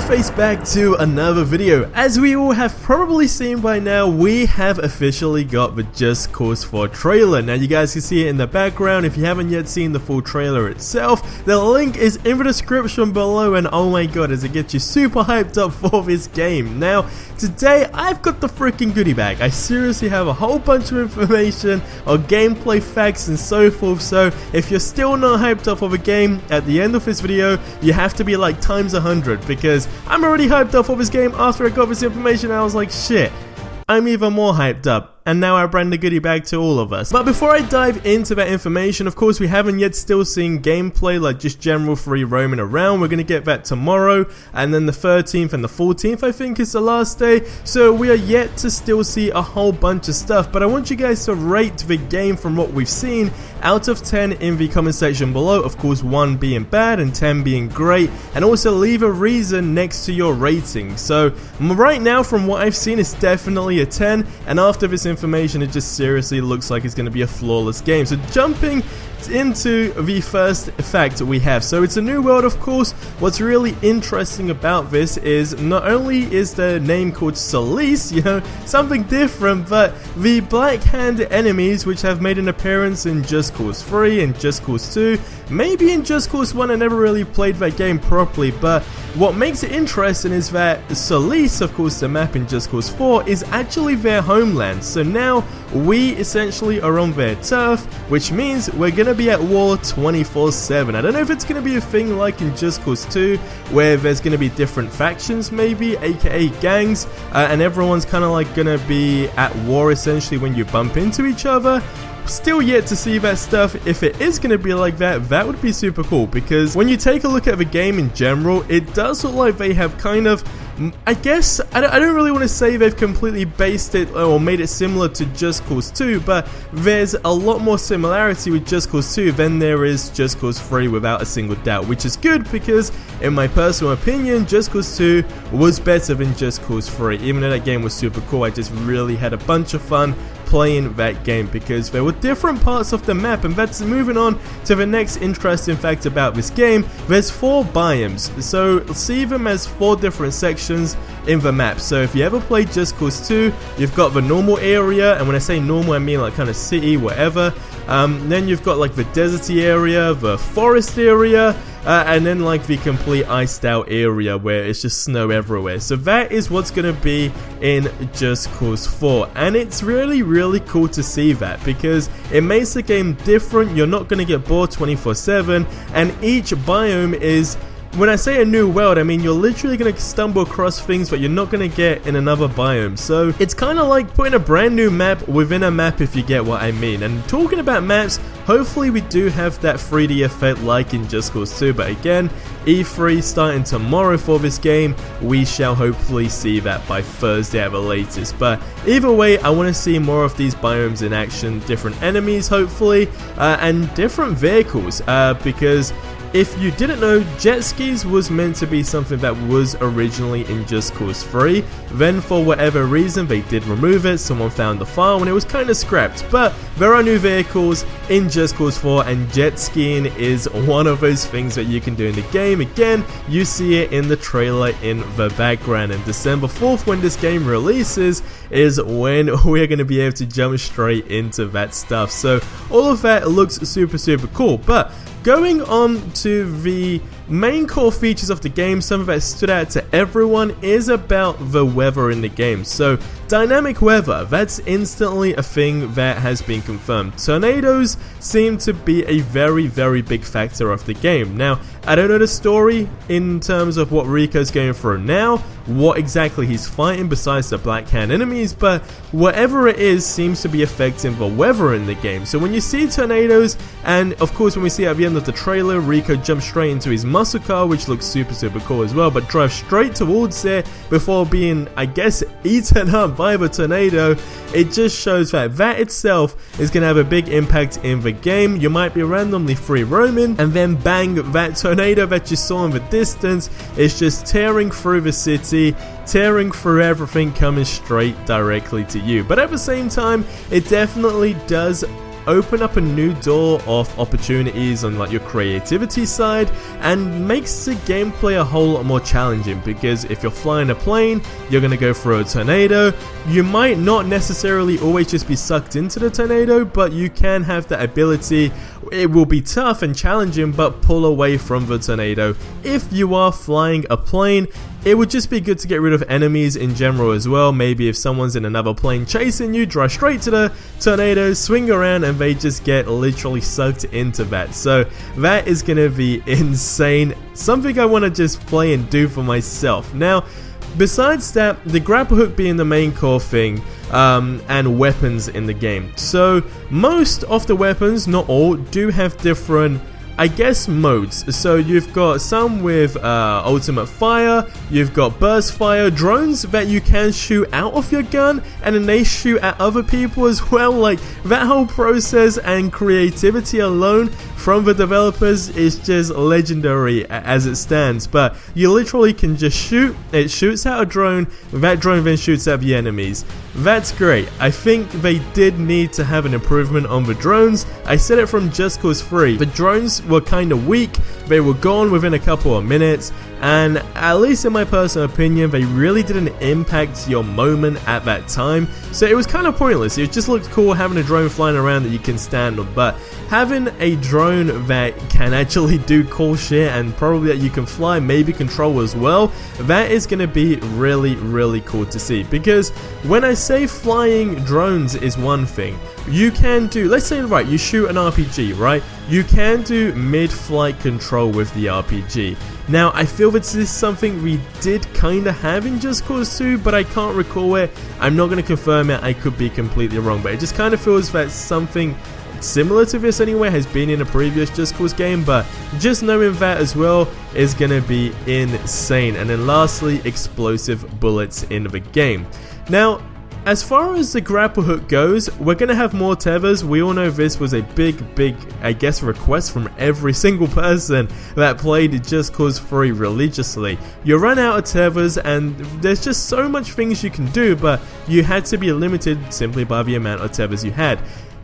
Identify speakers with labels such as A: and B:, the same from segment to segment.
A: face back to another video. As we all have probably seen by now, we have officially got the Just Cause 4 trailer. Now you guys can see it in the background. If you haven't yet seen the full trailer itself, the link is in the description below, and oh my god, does it get you super hyped up for this game. Now today I've got the freaking goodie bag. I seriously have a whole bunch of information or gameplay facts and so forth, so if you're still not hyped up for the game, at the end of this video you have to be like times 100, because I'm already hyped up for this game. After I got this information I was like, shit, I'm even more hyped up. And now I bring the goodie bag to all of us. But before I dive into that information, of course we haven't yet still seen gameplay, like just general free roaming around. We're going to get that tomorrow, and then the 13th and the 14th I think is the last day. So we are yet to still see a whole bunch of stuff, but I want you guys to rate the game from what we've seen out of 10 in the comment section below. Of course 1 being bad and 10 being great, and also leave a reason next to your rating. So right now from what I've seen, it's definitely a 10, and after this information it just seriously looks like it's going to be a flawless game. So jumping into the first fact we have, so it's a new world, of course. What's really interesting about this is not only is the name called Solis, you know, something different, but the Black Hand enemies, which have made an appearance in Just Cause 3 and Just Cause 2, maybe in Just Cause 1. I never really played that game properly, but what makes it interesting is that Solis, of course the map in Just Cause 4, is actually their homeland. So now we essentially are on their turf, which means we're gonna be at war 24/7. I don't know if it's gonna be a thing like in Just Cause 2, where there's gonna be different factions maybe, aka gangs, and everyone's kind of like gonna be at war essentially when you bump into each other. Still yet to see that stuff. If it is going to be like that, that would be super cool, because when you take a look at the game in general, it does look like they have kind of, I guess, I don't really want to say they've completely based it or made it similar to Just Cause 2, but there's a lot more similarity with Just Cause 2 than there is Just Cause 3 without a single doubt, which is good, because in my personal opinion, Just Cause 2 was better than Just Cause 3. Even though that game was super cool, I just really had a bunch of fun playing that game because there were different parts of the map. And that's moving on to the next interesting fact about this game. There's 4 biomes, so see them as 4 different sections in the map. So if you ever played Just Cause 2, you've got the normal area, and when I say normal I mean like kind of city, whatever. Then you've got like the deserty area, the forest area, and then like the complete iced out area where it's just snow everywhere. So that is what's gonna be in Just Cause 4, and it's really cool to see that, because it makes the game different. You're not gonna get bored 24/7, and each biome is, when I say a new world, I mean you're literally going to stumble across things that you're not going to get in another biome. So it's kind of like putting a brand new map within a map, if you get what I mean. And talking about maps, hopefully we do have that 3D effect like in Just Cause 2, but again, E3 starting tomorrow for this game, we shall hopefully see that by Thursday at the latest. But either way, I want to see more of these biomes in action, different enemies hopefully, and different vehicles, because if you didn't know, jet skis was meant to be something that was originally in Just Cause 3, then for whatever reason they did remove it. Someone found the file and it was kind of scrapped, but there are new vehicles in Just Cause 4, and jet skiing is one of those things that you can do in the game. Again, you see it in the trailer in the background, and December 4th, when this game releases, is when we're going to be able to jump straight into that stuff. So all of that looks super cool. But going on to the main core features of the game, something that stood out to everyone is about the weather in the game. So dynamic weather, that's instantly a thing that has been confirmed. Tornadoes seem to be a very big factor of the game. Now, I don't know the story in terms of what Rico's going through now, what exactly he's fighting besides the Black Hand enemies, but whatever it is seems to be affecting the weather in the game. So when you see tornadoes, and of course when we see at the end of the trailer, Rico jumps straight into his muscle car, which looks super cool as well, but drives straight towards it before being, I guess, eaten up by the tornado. It just shows that that itself is going to have a big impact in the game. You might be randomly free roaming, and then bang, that tornado that you saw in the distance is just tearing through the city, tearing through everything, coming straight directly to you. But at the same time, it definitely does open up a new door of opportunities on like your creativity side, and makes the gameplay a whole lot more challenging, because if you're flying a plane, you're going to go through a tornado. You might not necessarily always just be sucked into the tornado, but you can have the ability, it will be tough and challenging, but pull away from the tornado. If you are flying a plane, it would just be good to get rid of enemies in general as well. Maybe if someone's in another plane chasing you, drive straight to the tornado, swing around, and they just get literally sucked into that. So that is going to be insane. Something I want to just play and do for myself. Now, besides that, the grapple hook being the main core thing, and weapons in the game. So most of the weapons, not all, do have different, I guess, modes. So you've got some with ultimate fire, you've got burst fire, drones that you can shoot out of your gun and then they shoot at other people as well. Like, that whole process and creativity alone from the developers is just legendary as it stands. But you literally can just shoot, it shoots out a drone, that drone then shoots at the enemies. That's great. I think they did need to have an improvement on the drones. I said it from Just Cause 3. The drones were kind of weak, they were gone within a couple of minutes, and at least in my personal opinion, they really didn't impact your moment at that time. So it was kind of pointless. It just looked cool having a drone flying around that you can stand on, but having a drone that can actually do cool shit and probably that you can fly, maybe control as well, that is going to be really, really cool to see. Because when I say flying drones is one thing, you can do, let's say, right, you shoot an RPG, right? You can do mid-flight control with the RPG. Now, I feel that this is something we did kind of have in Just Cause 2, but I can't recall it. I'm not going to confirm it, I could be completely wrong, but it just kind of feels that something similar to this anyway has been in a previous Just Cause game, but just knowing that as well is going to be insane. And then lastly, explosive bullets in the game. Now, as far as the grapple hook goes, we're going to have more tethers. We all know this was a big, I guess, request from every single person that played Just Cause 3 religiously. You run out of tethers and there's just so much things you can do, but you had to be limited simply by the amount of tethers you had.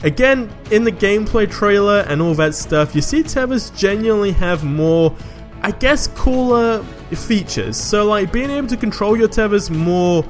A: Again, in the gameplay trailer and all that stuff, you see tethers genuinely have more, I guess, cooler features. So like being able to control your tethers more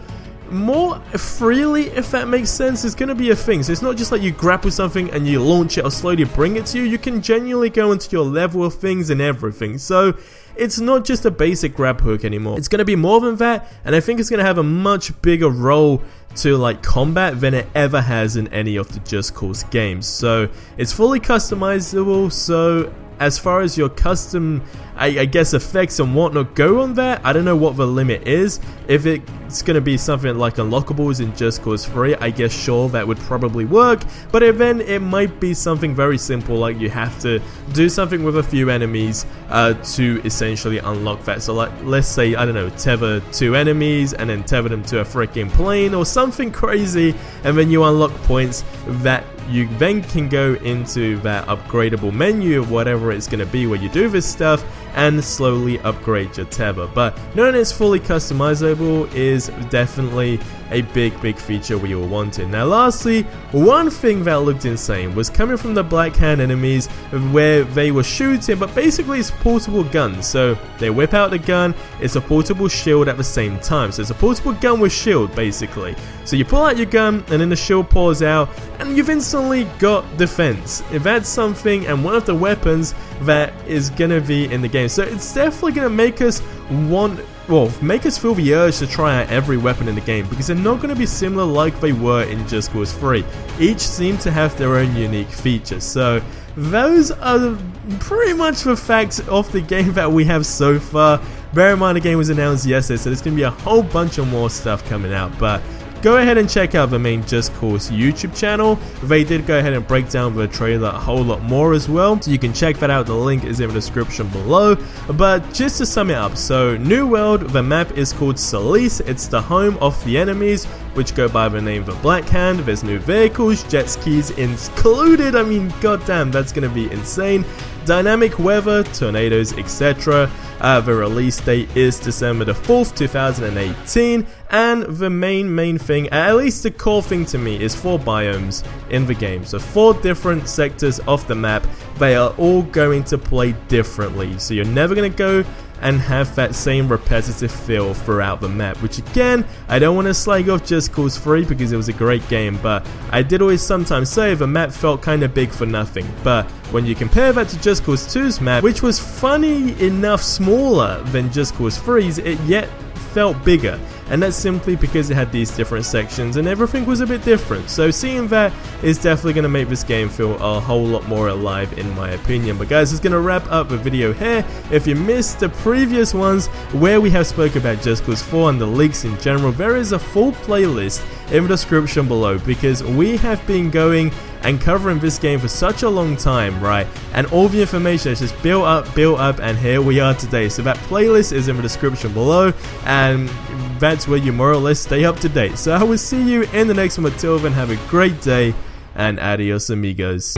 A: freely, if that makes sense, is going to be a thing. So it's not just like you grapple something and you launch it or slowly bring it to you. You can genuinely go into your level of things and everything. So it's not just a basic grab hook anymore. It's going to be more than that, and I think it's going to have a much bigger role to like combat than it ever has in any of the Just Cause games. So it's fully customizable. So as far as your custom, I guess, effects and whatnot go on that, I don't know what the limit is. If it's going to be something like unlockables in Just Cause 3, I guess sure, that would probably work. But then it might be something very simple, like you have to do something with a few enemies to essentially unlock that. So like, let's say, I don't know, tether 2 enemies and then tether them to a freaking plane or something crazy, and then you unlock points that you then can go into that upgradable menu, whatever it's going to be, where you do this stuff and slowly upgrade your tether. But knowing it's fully customizable is definitely a big feature we all wanted. Now lastly, one thing that looked insane was coming from the Black Hand enemies, where they were shooting, but basically it's portable guns. So they whip out the gun, it's a portable shield at the same time. So it's a portable gun with shield basically. So you pull out your gun and then the shield pours out and you've instantly got defense. If that's something, and one of the weapons that is gonna be in the game. So it's definitely gonna make us make us feel the urge to try out every weapon in the game, because they're not going to be similar like they were in Just Cause 3. Each seem to have their own unique features. So those are pretty much the facts of the game that we have so far. Bear in mind the game was announced yesterday, so there's going to be a whole bunch of more stuff coming out, but go ahead and check out the main Just Cause YouTube channel. They did go ahead and break down the trailer a whole lot more as well, so you can check that out. The link is in the description below. But just to sum it up, so New World, the map is called Solace. It's the home of the enemies, which go by the name of the Black Hand. There's new vehicles, jet skis included. I mean, goddamn, that's gonna be insane. Dynamic weather, tornadoes, etc. The release date is December the 4th, 2018, and the main thing, at least the core thing to me, is 4 biomes in the game. So 4 different sectors of the map. They are all going to play differently, so you're never going to go and have that same repetitive feel throughout the map, which again, I don't want to slag off Just Cause 3 because it was a great game, but I did always sometimes say the map felt kind of big for nothing. But when you compare that to Just Cause 2's map, which was funny enough smaller than Just Cause 3's, it yet felt bigger, and that's simply because it had these different sections and everything was a bit different. So seeing that is definitely going to make this game feel a whole lot more alive in my opinion. But guys, it's going to wrap up the video here. If you missed the previous ones where we have spoke about Just Cause 4 and the leaks in general, there is a full playlist in the description below, because we have been going and covering this game for such a long time, right? And all the information has just built up, and here we are today. So that playlist is in the description below, and that's where you more or less stay up to date. So I will see you in the next one. Until then, have a great day, and adios amigos.